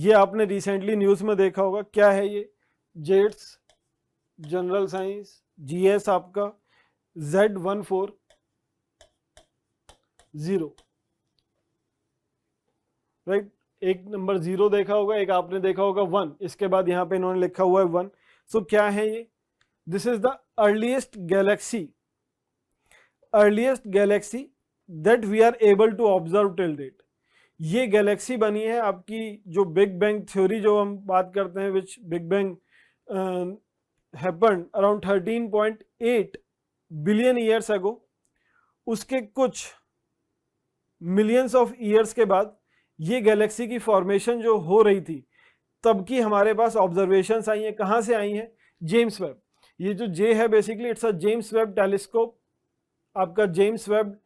ये आपने recently news में देखा होगा। क्या है ये? जेट्स, जनरल साइंस, जीएस आपका Z140, राइट। एक नंबर 0 देखा होगा, एक आपने देखा होगा 1, इसके बाद यहाँ पे इन्होंने लिखा हुआ है 1। सो क्या है ये? This is the earliest galaxy that we are able to observe till date. ये गैलेक्सी बनी है आपकी जो बिग बैंग थ्योरी जो हम बात करते हैं, which big bang happened around 13.8 billion years ago, उसके कुछ मिलियंस ऑफ ईयर्स के बाद ये गैलेक्सी की फॉर्मेशन जो हो रही थी, तब की हमारे पास ऑब्जर्वेशंस आई हैं। कहाँ से आई हैं? James Webb. ये जो जे है basically it's a James Webb telescope. आपका जेम्स वेब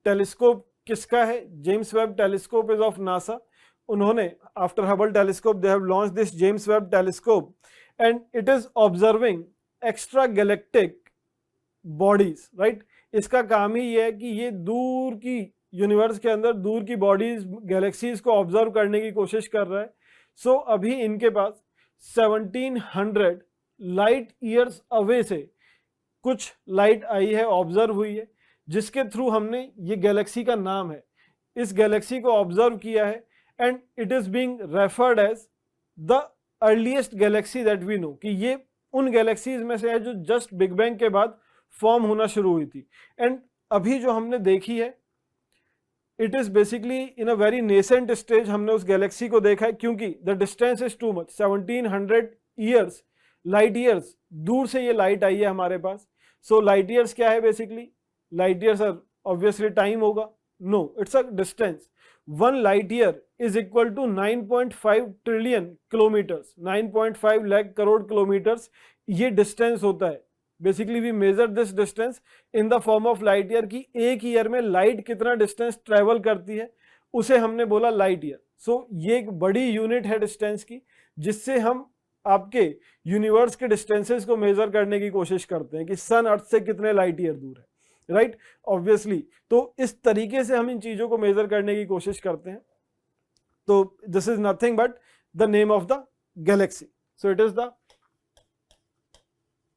टेलीस्कोप किसका है? James Webb telescope is of NASA. उन्होंने after Hubble telescope they have launch this James Webb telescope and it is observing extragalactic bodies, right. इसका काम ही ये है कि ये दूर की यूनिवर्स के अंदर दूर की बॉडीज, गैलेक्सीज को ऑब्जर्व करने की कोशिश कर रहा है। सो अभी इनके पास 1700 लाइट ईयर्स अवे से कुछ लाइट आई है, ऑब्जर्व हुई है, जिसके थ्रू हमने ये गैलेक्सी का नाम है, इस गैलेक्सी को ऑब्जर्व किया है and it is being referred as the earliest galaxy that we know, कि ये उन गैलेक्सीज में से है जो जस्ट बिग बैंग के बाद फॉर्म होना शुरू हुई थी। एंड अभी जो हमने देखी है it is basically in a very nascent stage. हमने उस गैलेक्सी को देखा है क्योंकि the distance is too much, 1700 years, light years दूर से ये लाइट आई है हमारे पास। सो लाइट ईयर्स क्या है? Basically light years are obviously time होगा, no, it's a distance. 1 light year is equal to 9.5 trillion kilometres, 9.5 lakh crore kilometres ये डिस्टेंस होता है। Basically we measure this distance in the form of light year, की एक year में light कितना distance travel करती है, उसे हमने बोला लाइट ईयर। सो ये एक बड़ी यूनिट है डिस्टेंस की, जिससे हम आपके यूनिवर्स के डिस्टेंसेस को मेजर करने की कोशिश करते हैं कि सन अर्थ से कितने लाइट ईयर दूर है, राइट, ऑब्वियसली। तो इस तरीके से हम इन चीजों को मेजर करने की कोशिश करते हैं। तो this is nothing but the name of the Galaxy. So it is the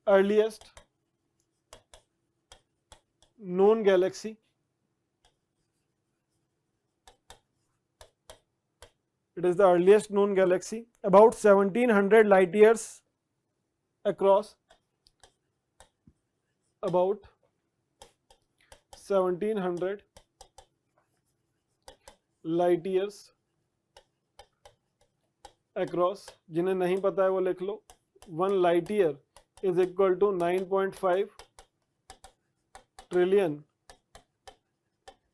earliest known galaxy. It is the earliest known galaxy, about 1700 light years across, about 1700 light years across। जिन्हें नहीं पता है वो लिख लो, 1 light year is equal to 9.5 trillion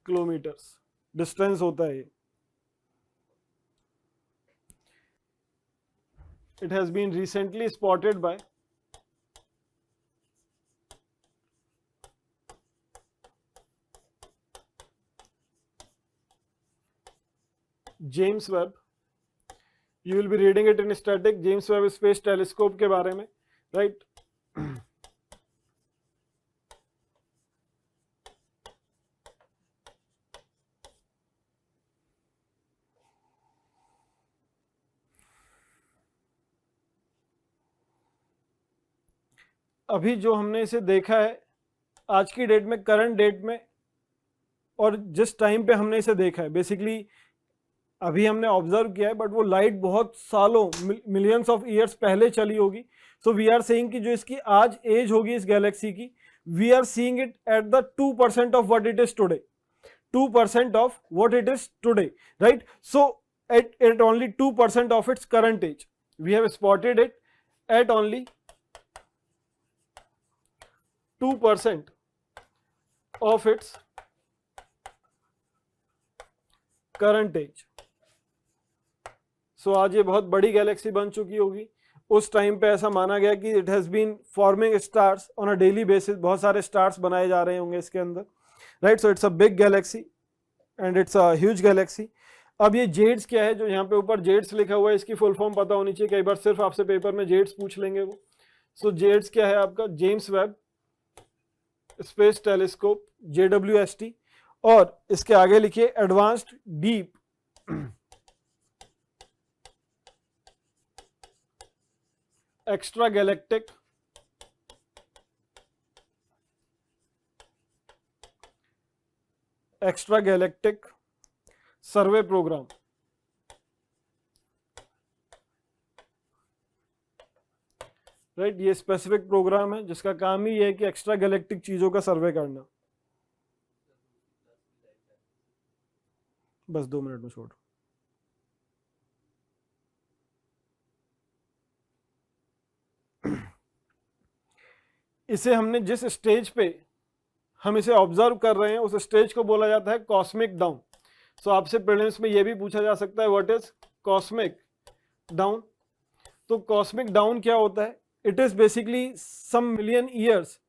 kilometres distance होता है ये। It has been recently spotted by James Webb. You will be reading it in static, James Webb Space Telescope के बारे में, right? अभी जो हमने इसे देखा है आज की डेट में, करंट डेट में, और जिस टाइम पे हमने इसे देखा है, बेसिकली अभी हमने ऑब्जर्व किया है, बट वो लाइट बहुत सालों, मिलियंस ऑफ ईयर्स पहले चली होगी। सो वी आर सेइंग कि जो इसकी आज एज होगी इस गैलेक्सी की, we are seeing it at the 2% of what it is today, 2% of what it is today, right. So at only 2% of its current age, we have spotted it at only 2% of its current age। So आज ये बहुत बड़ी Galaxy बन चुकी होगी। उस time पे ऐसा माना गया कि it has been forming stars on a daily basis, बहुत सारे स्टार्स बनाए जा रहे होंगे इसके अंदर, right. So it's a big galaxy and it's a huge galaxy. अब ये जेड्स क्या है, जो यहाँ पे ऊपर जेड्स लिखा हुआ है, इसकी फुल फॉर्म पता होनी चाहिए, कई बार सिर्फ आपसे पेपर में जेड्स पूछ लेंगे वो। सो जेड्स क्या है आपका? James web space telescope, JWST, और इसके आगे लिखिए एडवांस्ड डीप एक्स्ट्रा गैलेक्टिक सर्वे प्रोग्राम। राइट, ये स्पेसिफिक प्रोग्राम है जिसका काम ही है कि एक्स्ट्रा गैलेक्टिक चीजों का सर्वे करना। बस 2 मिनट में छोड़। इसे हमने जिस स्टेज पे हम इसे ऑब्जर्व कर रहे हैं उस स्टेज को बोला जाता है कॉस्मिक डाउन। सो आपसे प्रीलिम्स में यह भी पूछा जा सकता है व्हाट इज कॉस्मिक डाउन। तो कॉस्मिक डाउन क्या होता है? It is basically some million years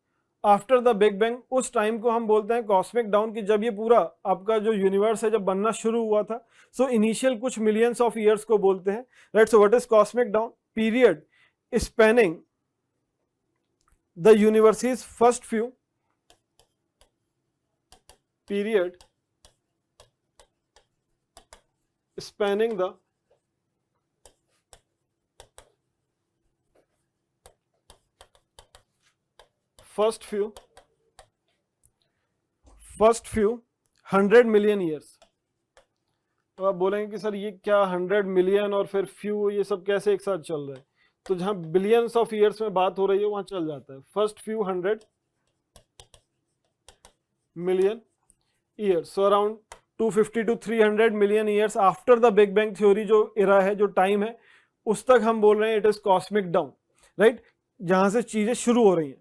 after the big bang. उस टाइम को हम बोलते हैं कॉस्मिक डाउन कि जब ये पूरा आपका जो यूनिवर्स है जब बनना शुरू हुआ था। सो इनिशियल कुछ मिलियंस ऑफ ईयर्स को बोलते हैं। Right, so what is cosmic down? Period spanning the universes first few period spanning the first few 100 million years. तो आप बोलेंगे कि सर ये क्या 100 मिलियन और फिर फ्यू ये सब कैसे एक साथ चल रहा है? तो जहां बिलियंस ऑफ ईयर्स में बात हो रही है वहां चल जाता है first few 100 million years, so around 250 to 300 million years after the Big Bang theory जो era है, जो टाइम है, उस तक हम बोल रहे हैं it is cosmic down. Right, जहां से चीजें शुरू हो रही हैं।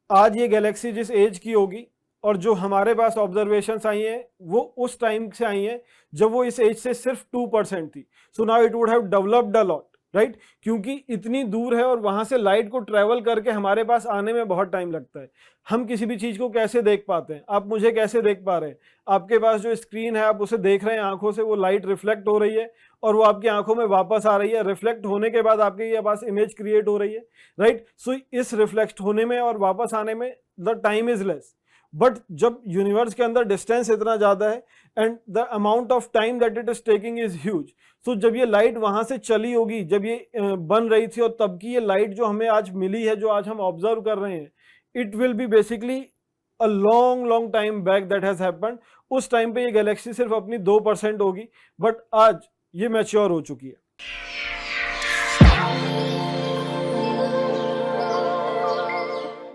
आज ये गैलेक्सी जिस एज की होगी और जो हमारे पास ऑब्जर्वेशंस आई हैं वो उस टाइम से आई हैं जब वो इस एज से सिर्फ 2% थी। So now it would have developed a lot. Right, क्योंकि इतनी दूर है और वहां से लाइट को ट्रेवल करके हमारे पास आने में बहुत टाइम लगता है। हम किसी भी चीज को कैसे देख पाते हैं? आप मुझे कैसे देख पा रहे हैं? आपके पास जो स्क्रीन है आप उसे देख रहे हैं आंखों से, वो लाइट रिफ्लेक्ट हो रही है और वो आपकी आंखों में वापस आ रही है। रिफ्लेक्ट होने के बाद आपके पास इमेज क्रिएट हो रही है। राइट, सो इस रिफ्लेक्ट होने में और वापस आने में the time is less. But जब यूनिवर्स के अंदर डिस्टेंस इतना ज्यादा है and the amount of time that it is taking is huge. So जब ये लाइट वहां से चली होगी, जब ये बन रही थी और तब की ये लाइट जो हमें आज मिली है, जो आज हम ऑब्जर्व कर रहे हैं, it will be basically a long long time back that has happened. उस टाइम पे ये गैलेक्सी सिर्फ अपनी 2% होगी, बट आज ये मैच्योर हो चुकी है।